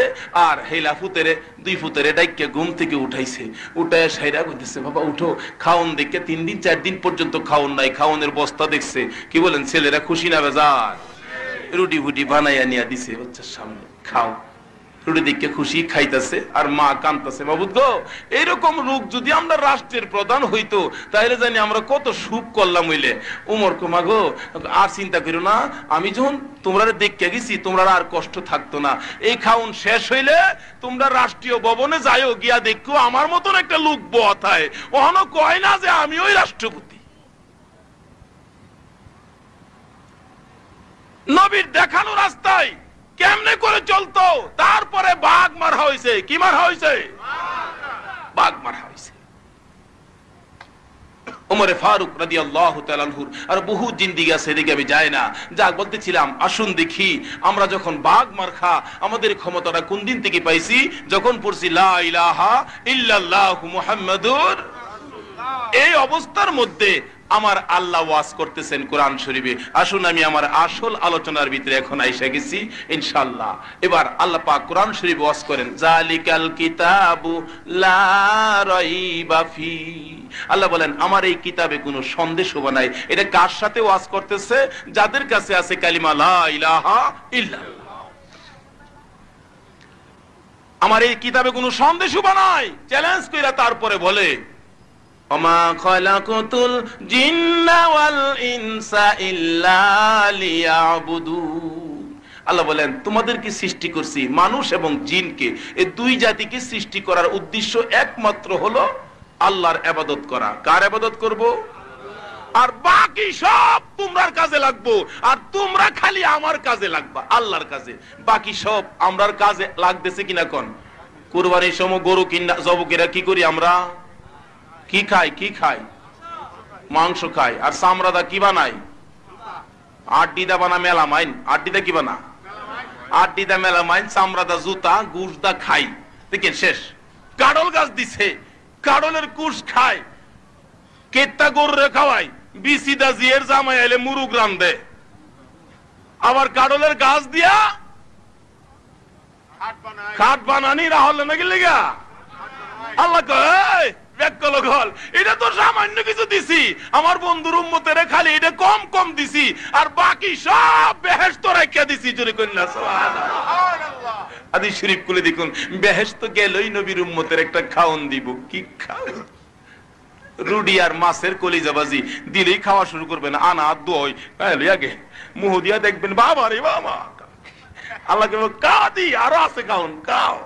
আর হেলা ফুতেরে দুই ফুতেরে ডাইকে ঘুম থেকে উঠাইছে। উঠায় সাইরা কইতেছে, বাবা উঠো, খাওন দেখে 3 দিন 4 দিন পর্যন্ত খাওন নাই, খাওনের বস্তা দেখছে। কি বলেন ছেলেরা খুশি না বেজার? রুটি ফুটি বানাইয়া নিয়ে দিছে বাচ্চার সামনে, খাও। রুটি দিকে খুশি খাইতেছে আর মা কাঁদতেছে। মাবুদ গো, এইরকম রোগ যদি আমরা রাষ্ট্রের প্রধান হইতো তাহলে জানি আমরা কত সুখ করলাম হইলে। উমর কুমা গো, আর চিন্তা করো না, আমি যখন তোমরা দেখতে গেছি তোমরা আর কষ্ট থাকতো না। এই খাউন শেষ হইলে তোমরা রাষ্ট্রীয় ভবনে যাইও, গিয়া দেখো আমার মতন একটা লোক বথায়, ওখানে কয় না যে আমি ওই রাষ্ট্রপতি। নবীর দেখানো রাস্তায় কেমনে করে চলতো, তারপরে বাঘ মারা হয়েছে। কি মারা হয়েছে? বাঘ মারা হয়েছে। ওমরে ফারুক রাদিয়াল্লাহু তাআলা আনহু আর বহু জিন্দেগি আছে, এদিকে আমি যাই না। যা বলতেছিলাম, আসুন দেখি আমরা যখন বাঘ মার্খা আমাদের ক্ষমতাটা কোন দিন থেকে পাইছি, যখন পড়ছি লা ইলাহা ইল্লাল্লাহু মুহাম্মাদুর। এই অবস্থার মধ্যে আমার আল্লাহ ওয়াজ করতেছেন কোরআন শরীফে। আসুন আমি আমার আসল আলোচনার ভিতরে এখন আইসা গেছি ইনশাআল্লাহ। এবার আল্লাহ পাক কোরআন শরীফ ওয়াজ করেন, জালিকাল কিতাবু লা রাইবা ফি। আল্লাহ বলেন আমার এই কিতাবে কোনো সন্দেহ নাই। এটা কার সাথে ওয়াজ করতেছে? যাদের কাছে আছে কালিমা লা ইলাহা ইল্লাল্লাহ। আমার এই কিতাবে কোনো সন্দেহ নাই। চ্যালেঞ্জ কইরা তারপরে বলে ওমা খালাকাতুল জিন্না ওয়াল ইনসা ইল্লা লিয়াবুদুন। আল্লাহ বলেন তোমাদেরকে সৃষ্টি করছি, মানুষ এবং জিনকে, এই দুই জাতিকে সৃষ্টি করার উদ্দেশ্য একমাত্র হলো আল্লাহর ইবাদত করা। কার ইবাদত করব? আর বাকি সব তোমার কাজে লাগবো, আর তোমরা খালি আমার কাজে লাগবা, আল্লাহর কাজে। বাকি সব আমরার কাজে লাগতেছে কিনা কোন? কুরবানির সময় গরু কিনা জবকেরা কি করি আমরা? কি খাই? কি খাই? মাংস খাই। আর চামড়াদা কি বানাই? আড্ডিদা বানা মেলামাইন। আড্ডিদা কি বানা? আড্ডিদা মেলামাইন। চামড়াদা জুতা, গুশদা খাই। দেখেন শেষ। কাডল গাছ দিছে, কাডলের কুশ খায়। কেত্তা গরুরে খাওয়াই, বিসিদা জিয়ের জামাই আইলে মুরুগ রান্ধে। আবার কাডলের গাছ দিয়া খাট বানানি রাহলে নাকি লেগা। আল্লাহ কয় এটা তো সামান্য কিছু দিছি, আমার বন্ধুর উম্মতের খালি এটা কম কম দিছি, আর বাকি সব বেহেশত রাখিয়া দিছি। জোরে কন্যা সুবহানাল্লাহ। হাদিস শরীফ খুলে দেখুন, বেহেশত গেলই নবীর উম্মতের একটা খাওন দিব। কি খাওন? রুডি আর মাছের কলিজাবাজি দিলেই খাওয়া শুরু করবেন। আনা দই আগে মুহ দিয়া দেখবেন, বাবা রে বাবা। আল্লাহকে কাদি আরো আছে খাওন, খাও।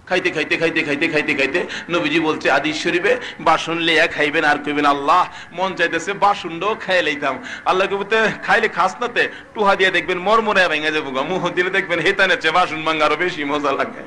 খাইতে খাইতে খাইতে খাইতে খাইতে খাইতে নবীজি বলছে হাদিস শরীফে, বাসন লিয়া খাইবেন আর কইবেন আল্লাহ মন চাইতেছে বাসনটাও খাই লইতাম। আল্লাহকে বলতে খাইলে খাস নাতে টুহা দিয়ে দেখবেন মরমরে ভেঙে যাবো, মুহ দিলে দেখবেন হেতানের চেয়ে বাসন ভাঙা আরো বেশি মজা লাগে।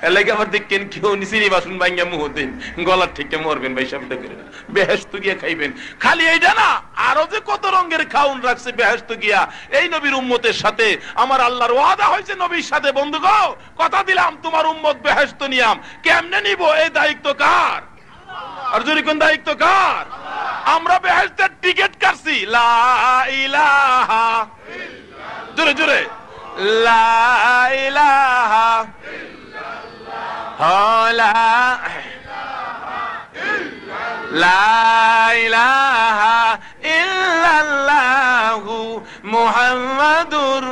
এলাকা আবার দেখেন কেউ নিচিনি বাসন ভাঙিয়া মুহ দিন, গলার থেকে মরবেন ভাই। সব দেখে বেহেশত গিয়া খাইবেন। খালি এইটা না, আরো যে কত রঙের খাউন রাখছে বেহেশত গিয়া। এই নবীর উম্মতের সাথে আমার আল্লাহর ওয়াদা হয়েছে, নবীর সাথে। বন্ধু গো, কথা দিলাম তোমার উম্মত বেহেশত নিয়াম। কেমনে নিব? এই দায়িত্ব কার? আর যদি কোন দায়িত্ব কার? আমরা বেহেশতের টিকিট কাটছি। লা ইলাহা ইল্লাল্লাহ। জোরে জোরে লা ইলাহা লা ইলাহা ইল্লাল্লাহু মুহাম্মাদুর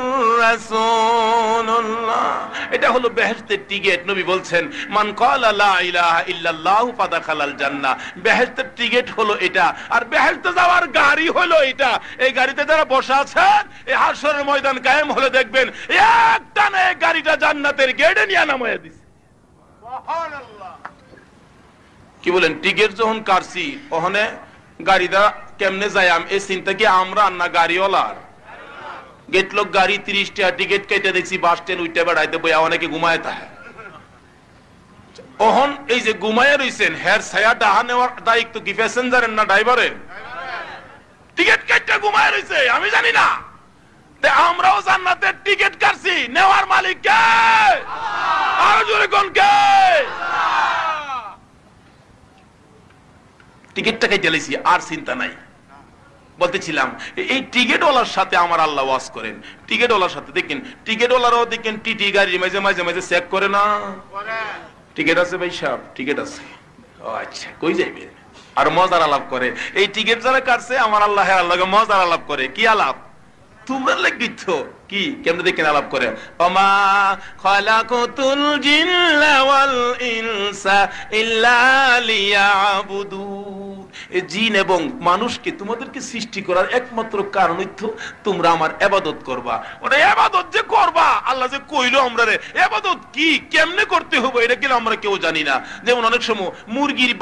রাসূলুল্লাহ। এটা হলো বেহেশতের টিকিট। নবী বলছেন মান ক্বালা লা ইলাহা ইল্লাল্লাহু ফাদাখালাল জান্নাহ। বেহেশতের টিকিট হলো এটা, আর বেহেশতে যাওয়ার গাড়ি হলো এটা। এই গাড়িতে যারা বসে আছেন, এই হাশরের ময়দান কায়েম হলে দেখবেন একটানে এই গাড়িটা জান্নাতের গেটে নিয়ে নামায়া দিছে। কি বলেন? টিকিট যখন কাটছি ওখানে গাড়িটা কেমনে যায় এই চিন্তা কি আমরা না গাড়িওয়ালার? গেট লোক গাড়ি 30 টাকা টিকিট কেটে দেখছি বাস স্ট্যান্ড উইটা বেড়াইতে বইয়া অনেকে ঘুমায় থাকে। ওহন এই যে ঘুমায় রইছেন, হের ছায়া ডাহা নেওয়ার দায়িত্ব কি প্যাসেঞ্জারের না ড্রাইভারের? টিকিট কেটে ঘুমায় রইছে, আমি জানি না। আমরাও জান্নাতের টিকিট কাটছি, নেওয়ার মালিক কে? আরো জোরে কোন কে? টিকিটটা কেটে লাইছি, আর চিন্তা নাই। বলতেছিলাম এই টিকিটওয়ালার সাথে আমার আল্লাহ ওয়াজ করেন। টিকিটওয়ালার সাথে দেখেন, টিকিটওয়ালারাও দেখেন টিটি গাড়ির মাঝে মাঝে মাঝে চেক করে না? টিকিট আছে ভাই সাহেব? টিকিট আছে। ও আচ্ছা, কই যাইবে? আর মজার আলাপ করে। এই টিকিট যারা কাটছে আমার আল্লাহ আল্লাহকে মজার আলাপ করে। কি আলাপ? তোমরা লেগিত কি কেমনে দেখেন আলাপ করে ওমা খালাকুতুল জিন্না ওয়াল ইনসা ইল্লা লিয়াবুদুন। এই জিন এবং মানুষকে তোমাদেরকে সৃষ্টি করার একমাত্র কারণ হইতো তোমরা আমার ইবাদত করবা। ওটা ইবাদত যে করবা আল্লাহ যে কইলো আমরা রে ইবাদত কি কেমনে করতে হবে এটা কি আমরা কেউ জানি না। যেমন অনেক সময় মুরগির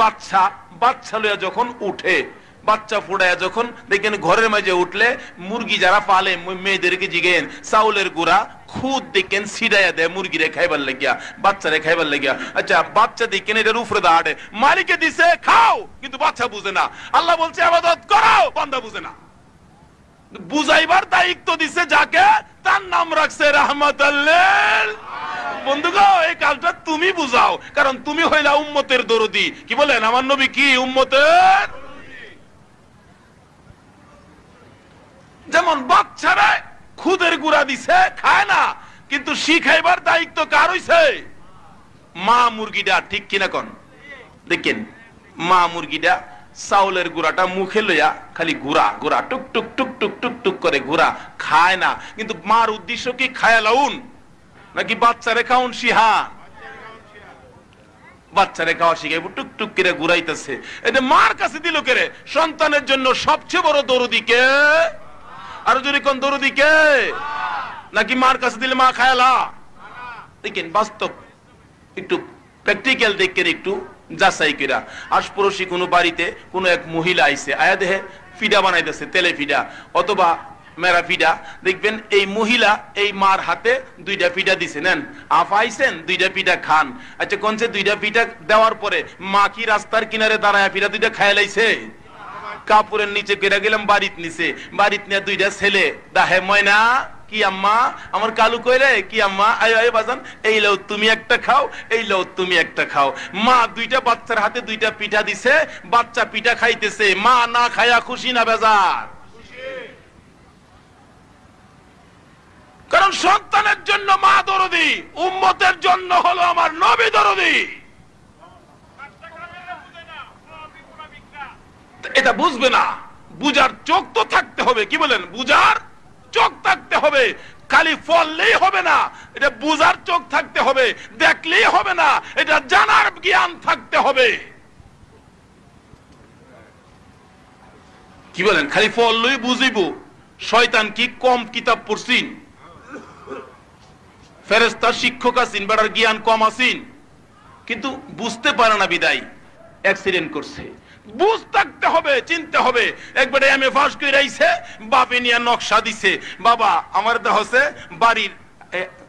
বাচ্চা লইয়া যখন উঠে, বাচ্চা ফুটায় যখন দেখেন ঘরের মাঝে উঠলে মুরগি যারা পালে মেয়েদেরকে জিগেন চাউলের গুঁড়া খুদ দেখেন ছিড়াইয়া দেয় মুরগিরে খাইবার লাগিয়া, বাচ্চারে খাইবার লাগিয়া। আচ্ছা বাচ্চা দেখেন এটার উপরে দাঁড়ে মালিকে দিছে খাও, কিন্তু বাচ্চা বুঝে না। আল্লাহ বলছে ইবাদত করো, বান্দা বুঝে না। বুঝাইবার দায়িত্ব দিছে যাকে, তার নাম রাখছে রাহমাতাল লিল। বন্ধুগো এই কাজটা তুমি বুঝাও, কারণ তুমি হইলা উম্মতের দরদি। কি বলেন আমার নবী কি উম্মতের? যেমন বাচ্চারা খুদের গুঁড়া দিছে খায় না, কিন্তু শিখাইবার দায়িত্ব কার হইছে? মা মুরগিটা। ঠিক কিনা কোন? দেখেন মা মুরগিটা চাউলের গুঁড়াটা মুখে লইয়া খালি গুড়া গুড়া টুক টুক টুক টুক টুক টুক করে গুড়া খায় না, কিন্তু মার উদ্দেশ্য কি খায়া লাউন নাকি বাচ্চারে খাউন শিহান? বাচ্চারে খাওয়া শিখাইব টুক টুক করে ঘুরাইতেছে। এটা মার কাছে দিল কেরে? সন্তানের জন্য সবচেয়ে বড় দরদি কে? আর যদি কোন দরদি কে? নাকি মার কাছে দিলে মা খায়ালা? দেখেন বাস্তব একটু প্র্যাকটিক্যাল দেখেন, একটু যাচাই করা। আশপড়শি কোনো বাড়িতে কোনো এক মহিলা আইছে, আয়া দেহে ফিডা বানাইতেছে, তেলে ফিডা অথবা মেরা ফিডা। দেখবেন এই মহিলা এই মার হাতে দুইটা পিঠা দিছে, নেন আফা আইছেন দুইটা পিঠা খান। আচ্ছা কোনছে দুইটা পিঠা দেওয়ার পরে মা কি রাস্তার কিনারে দাঁড়ায় পিঠা দুইটা খায় লাইছে? কাপড়ের নিচে কেটে গেলাম বাড়িতে নিচে, বাড়িতে নিয়ে দুইটা ছেলে দাহে ময়না কি আম্মা আমার কালু কইরে কি আম্মা আয় আয় বাজান, এই লও তুমি একটা খাও, এই লও তুমি একটা খাও। মা দুইটা বাচ্চার হাতে দুইটা পিঠা দিছে, বাচ্চা পিঠা খাইতেছে, মা না খায়া খুশি না বেজার? কারণ সন্তানের জন্য মা দরদি, উম্মতের জন্য হলো আমার নবী দরদি। এটা বুঝবে না, বুঝার চোখ তো থাকতে হবে। কি বলেন? বুঝার চোখ থাকতে হবে। খালি ফললেই হবে না, এটা বুঝার চোখ থাকতে হবে। দেখলেই হবে না, এটা জানার জ্ঞান থাকতে হবে। কি বলেন? খালি ফললেই বুঝিব? শয়তান কি কম কিতাব পড়ছিন? ফেরেশতার শিক্ষক আছেন, বেটার জ্ঞান কম আছেন, কিন্তু বুঝতে পারে না বিদায় অ্যাক্সিডেন্ট করছে। বুঝ থাকতে হবে, চিনতে হবে। একবারে এমএ পাস করে আইছে, বাপে নিয়ে নকশা দিছে, বাবা আমার দেহ হচ্ছে বাড়ির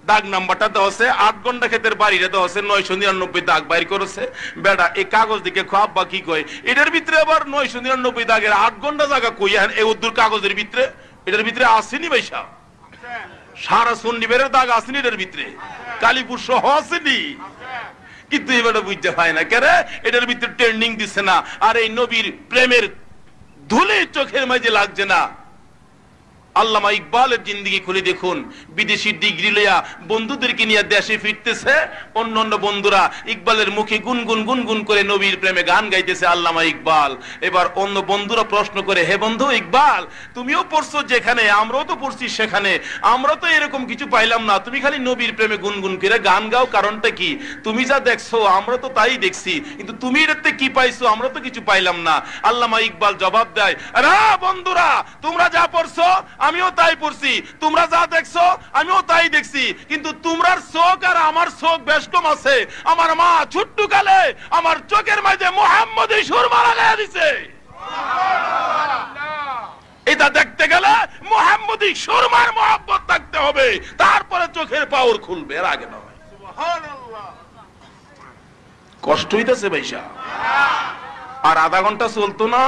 দাগ নাম্বারটা দেওয়া আছে 8 ঘন্টা ক্ষেতের বাড়িটা দেওয়া আছে 999 দাগ বাইর করেছে। বেটা এই কাগজ দিকে খাপ বা কি কয়, এটার ভিতরে আবার 999 দাগের 8 ঘন্টা জায়গা কই এই উদ্দুর কাগজের ভিতরে? এটার ভিতরে আসেনি ভাইসা? সারা শনিবারের দাগ আসেনি এটার ভিতরে? কালীপুর সহ আসেনি? কিন্তু এবারে বুঝতে পায় না কেন? এটার ভিতরে ট্রেন্ডিং দিচ্ছে না, আর এই নবীর প্রেমের ধুলে চোখের মাঝে লাগছে না। আল্লামা ইকবালের জিন্দেগি খুলে দেখুন, বিদেশি ডিগ্রি লইয়া বন্ধুদেরকে নিয়ে দেশে ফিরতেছে, অন্যান্য বন্ধুরা ইকবালের মুখে গুনগুন গুনগুন করে নবীর প্রেমে গান গাইতেছে আল্লামা ইকবাল। এবার অন্য বন্ধুরা প্রশ্ন করে, হে বন্ধু ইকবাল, তুমিও পড়ছো যেখানে, আমরাও তো পড়ছি সেখানে, আমরা তো এরকম কিছু পাইলাম না, তুমি খালি নবীর প্রেমে গুনগুন করে গান গাও, কারণটা কি? তুমি যা দেখছো আমরা তো তাই দেখছি, কিন্তু তুমি এটাতে কি পাইছো? আমরা তো কিছু পাইলাম না। আল্লামা ইকবাল জবাব দেয়, আরে বন্ধুরা, তোমরা যা পড়ছো আমিও তাই পড়ছি, তোমরা যা দেখছো আমিও তাই দেখছি, কিন্তু তোমরার চোখ আর আমার চোখ বেশ কম আছে। আমার মা ছোট্ট কালে আমার চোখের মাঝে মুহাম্মদী সুরমা লাগাইয়া দিছে। এটা দেখতে গেলে মুহাম্মদী সুরমার মহব্বত থাকতে হবে, তারপরে চোখের পাওয়ার খুলবে, এর আগে নয়। কষ্ট হইতেছে ভাইসা, আর আধা ঘন্টা চলতো না।